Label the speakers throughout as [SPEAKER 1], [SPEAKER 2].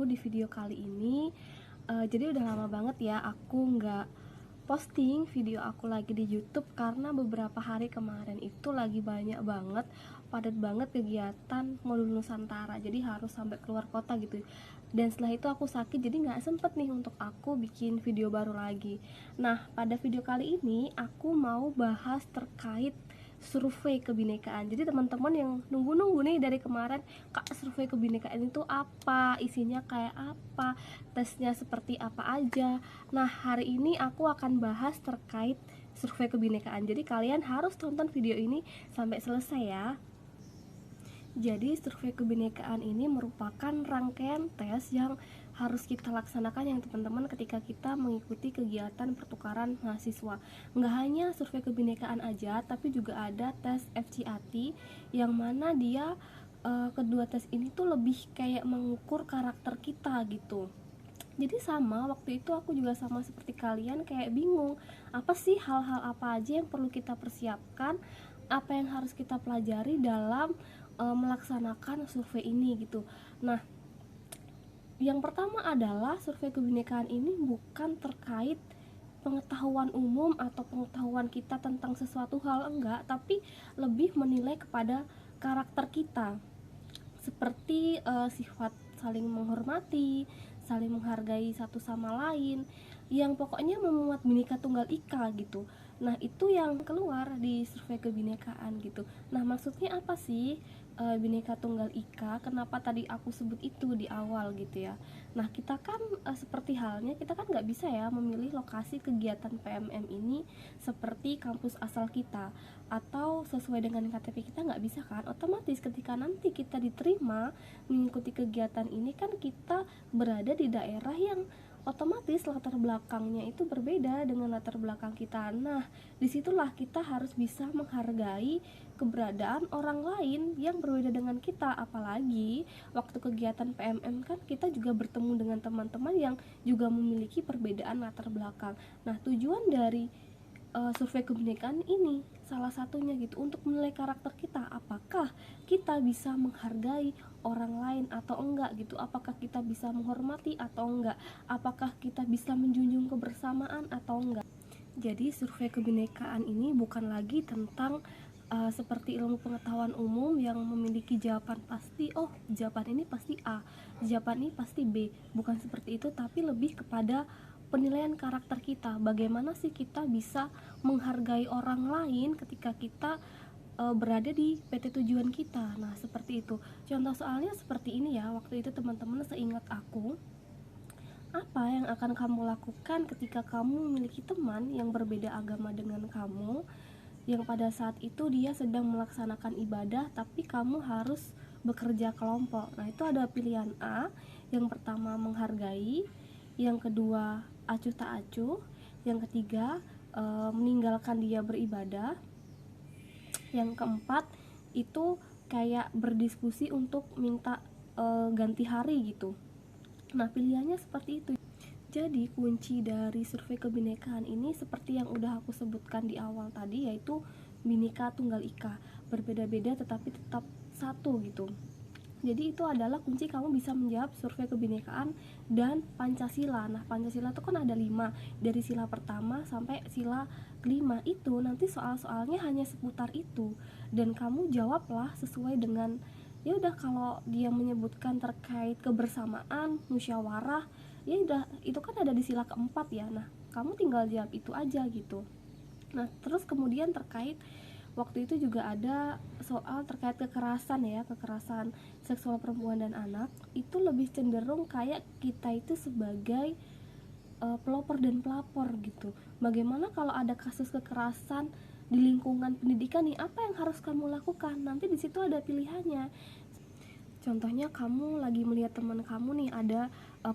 [SPEAKER 1] di video kali ini. Jadi udah lama banget ya aku nggak posting video aku lagi di YouTube karena beberapa hari kemarin itu lagi banyak banget, padat banget kegiatan modul Nusantara. Jadi harus sampai keluar kota gitu. Dan setelah itu aku sakit, jadi nggak sempet nih untuk aku bikin video baru lagi. Nah, pada video kali ini aku mau bahas terkait survei kebinekaan. Jadi teman-teman yang nunggu-nunggu nih dari kemarin, Kak, survei kebinekaan itu apa? Isinya kayak apa? Tesnya seperti apa aja? Nah, hari ini aku akan bahas terkait survei kebinekaan. Jadi kalian harus tonton video ini sampai selesai ya. Jadi survei kebinekaan ini merupakan rangkaian tes yang harus kita laksanakan yang teman-teman ketika kita mengikuti kegiatan pertukaran mahasiswa. Nggak hanya survei kebinekaan aja, tapi juga ada tes FCAT yang mana dia kedua tes ini tuh lebih kayak mengukur karakter kita gitu. Jadi sama, waktu itu aku juga sama seperti kalian, kayak bingung apa sih hal-hal apa aja yang perlu kita persiapkan, apa yang harus kita pelajari dalam melaksanakan survei ini gitu. Nah, yang pertama adalah survei kebinekaan ini bukan terkait pengetahuan umum atau pengetahuan kita tentang sesuatu hal, enggak, tapi lebih menilai kepada karakter kita, seperti sifat saling menghormati, saling menghargai satu sama lain, yang pokoknya memuat Bhinneka Tunggal Ika gitu. Nah, itu yang keluar di survei kebinekaan gitu. Nah, maksudnya apa sih Bhinneka Tunggal Ika? Kenapa tadi aku sebut itu di awal gitu ya? Nah, kita kan seperti halnya kita kan nggak bisa ya memilih lokasi kegiatan PMM ini seperti kampus asal kita atau sesuai dengan KTP kita, nggak bisa kan. Otomatis ketika nanti kita diterima mengikuti kegiatan ini kan kita berada di daerah yang otomatis latar belakangnya itu berbeda dengan latar belakang kita. Nah, disitulah kita harus bisa menghargai keberadaan orang lain yang berbeda dengan kita. Apalagi waktu kegiatan PMM kan kita juga bertemu dengan teman-teman yang juga memiliki perbedaan latar belakang. Nah, tujuan dari survei kebinekaan ini salah satunya gitu untuk menilai karakter kita, apakah kita bisa menghargai orang lain atau enggak gitu, apakah kita bisa menghormati atau enggak, apakah kita bisa menjunjung kebersamaan atau enggak. Jadi survei kebinekaan ini bukan lagi tentang seperti ilmu pengetahuan umum yang memiliki jawaban pasti, oh jawaban ini pasti A, jawaban ini pasti B. Bukan seperti itu, tapi lebih kepada penilaian karakter kita. Bagaimana sih kita bisa menghargai orang lain ketika kita berada di PT tujuan kita. Nah, seperti itu. Contoh soalnya seperti ini ya. Waktu itu teman-teman, seingat aku, apa yang akan kamu lakukan ketika kamu memiliki teman yang berbeda agama dengan kamu, yang pada saat itu dia sedang melaksanakan ibadah tapi kamu harus bekerja kelompok. Nah, itu ada pilihan A, yang pertama menghargai, yang kedua acuh tak acuh, yang ketiga meninggalkan dia beribadah, yang keempat itu kayak berdiskusi untuk minta ganti hari gitu. Nah, pilihannya seperti itu. Jadi kunci dari survei kebinekaan ini seperti yang udah aku sebutkan di awal tadi, yaitu Bhinneka Tunggal Ika, berbeda-beda tetapi tetap satu gitu. Jadi itu adalah kunci kamu bisa menjawab survei kebinekaan dan Pancasila. Nah, Pancasila itu kan ada 5, dari sila pertama sampai sila kelima. Itu nanti soal-soalnya hanya seputar itu, dan kamu jawablah sesuai dengan, ya udah, kalau dia menyebutkan terkait kebersamaan, musyawarah, ya udah, itu kan ada di sila keempat ya. Nah, kamu tinggal jawab itu aja gitu. Nah, terus kemudian terkait waktu itu juga ada soal terkait kekerasan ya, kekerasan seksual perempuan dan anak. Itu lebih cenderung kayak kita itu sebagai pelopor dan pelapor gitu. Bagaimana kalau ada kasus kekerasan di lingkungan pendidikan nih, apa yang harus kamu lakukan? Nanti di situ ada pilihannya. Contohnya kamu lagi melihat teman kamu nih ada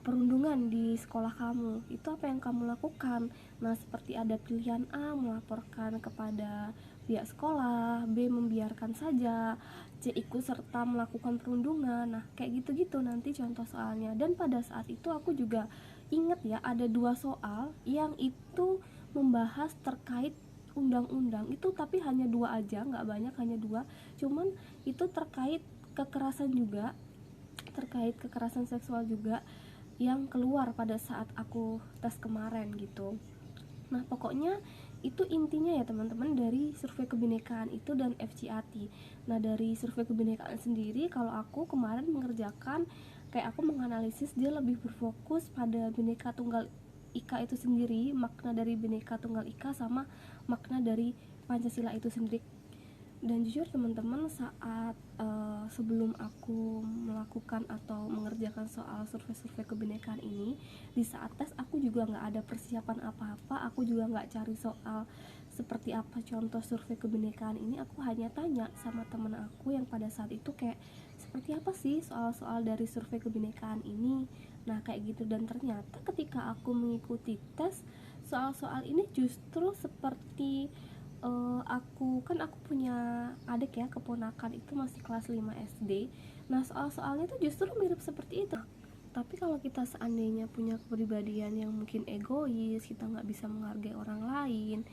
[SPEAKER 1] perundungan di sekolah kamu, itu apa yang kamu lakukan? Nah, seperti ada pilihan A, melaporkan kepada pihak sekolah, B, membiarkan saja, C, ikut serta melakukan perundungan. Nah, kayak gitu-gitu nanti contoh soalnya. Dan pada saat itu aku juga ingat ya, ada 2 soal yang itu membahas terkait undang-undang itu, tapi hanya 2 aja, nggak banyak, hanya 2. Cuman itu terkait kekerasan juga, terkait kekerasan seksual juga yang keluar pada saat aku tes kemarin gitu. Nah pokoknya itu intinya ya teman-teman dari survei kebinekaan itu dan FCAT. Nah dari survei kebinekaan sendiri, kalau aku kemarin mengerjakan, kayak aku menganalisis dia lebih berfokus pada Bhinneka Tunggal Ika itu sendiri, makna dari Bhinneka Tunggal Ika sama makna dari Pancasila itu sendiri. Dan jujur teman-teman, saat sebelum aku melakukan atau mengerjakan soal survei-survei kebinekaan ini, di saat tes aku juga nggak ada persiapan apa-apa, aku juga nggak cari soal seperti apa contoh survei kebinekaan ini. Aku hanya tanya sama temen aku yang pada saat itu kayak, seperti apa sih soal-soal dari survei kebinekaan ini. Nah kayak gitu, dan ternyata ketika aku mengikuti tes, soal-soal ini justru seperti aku punya adik ya, keponakan itu masih kelas 5 SD. Nah soal-soalnya itu justru mirip seperti itu. Tapi kalau kita seandainya punya kepribadian yang mungkin egois, kita nggak bisa menghargai orang lain,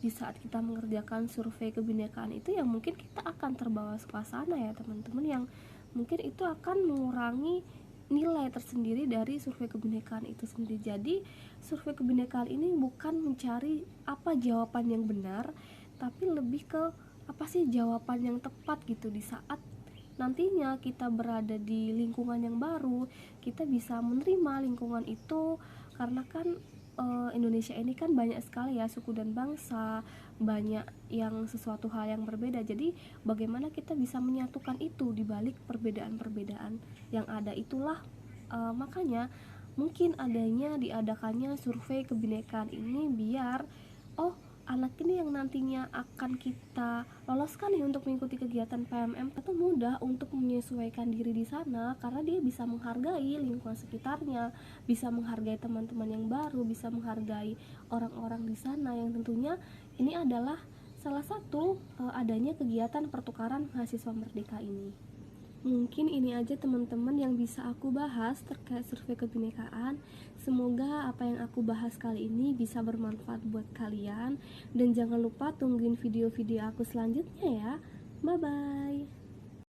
[SPEAKER 1] di saat kita mengerjakan survei kebinekaan itu ya mungkin kita akan terbawa suasana ya teman-teman, yang mungkin itu akan mengurangi nilai tersendiri dari survei kebinekaan itu sendiri. Jadi survei kebinekaan ini bukan mencari apa jawaban yang benar, tapi lebih ke apa sih jawaban yang tepat gitu di saat nantinya kita berada di lingkungan yang baru, kita bisa menerima lingkungan itu. Karena kan Indonesia ini kan banyak sekali ya suku dan bangsa, banyak yang sesuatu hal yang berbeda. Jadi bagaimana kita bisa menyatukan itu di balik perbedaan-perbedaan yang ada itulah makanya mungkin diadakannya survei kebinekaan ini, biar anak ini yang nantinya akan kita loloskan nih untuk mengikuti kegiatan PMM itu mudah untuk menyesuaikan diri di sana, karena dia bisa menghargai lingkungan sekitarnya, bisa menghargai teman-teman yang baru, bisa menghargai orang-orang di sana, yang tentunya ini adalah salah satu adanya kegiatan pertukaran mahasiswa merdeka ini. Mungkin ini aja teman-teman yang bisa aku bahas terkait survei kebinekaan. Semoga apa yang aku bahas kali ini bisa bermanfaat buat kalian. Dan jangan lupa tungguin video-video aku selanjutnya ya. Bye-bye.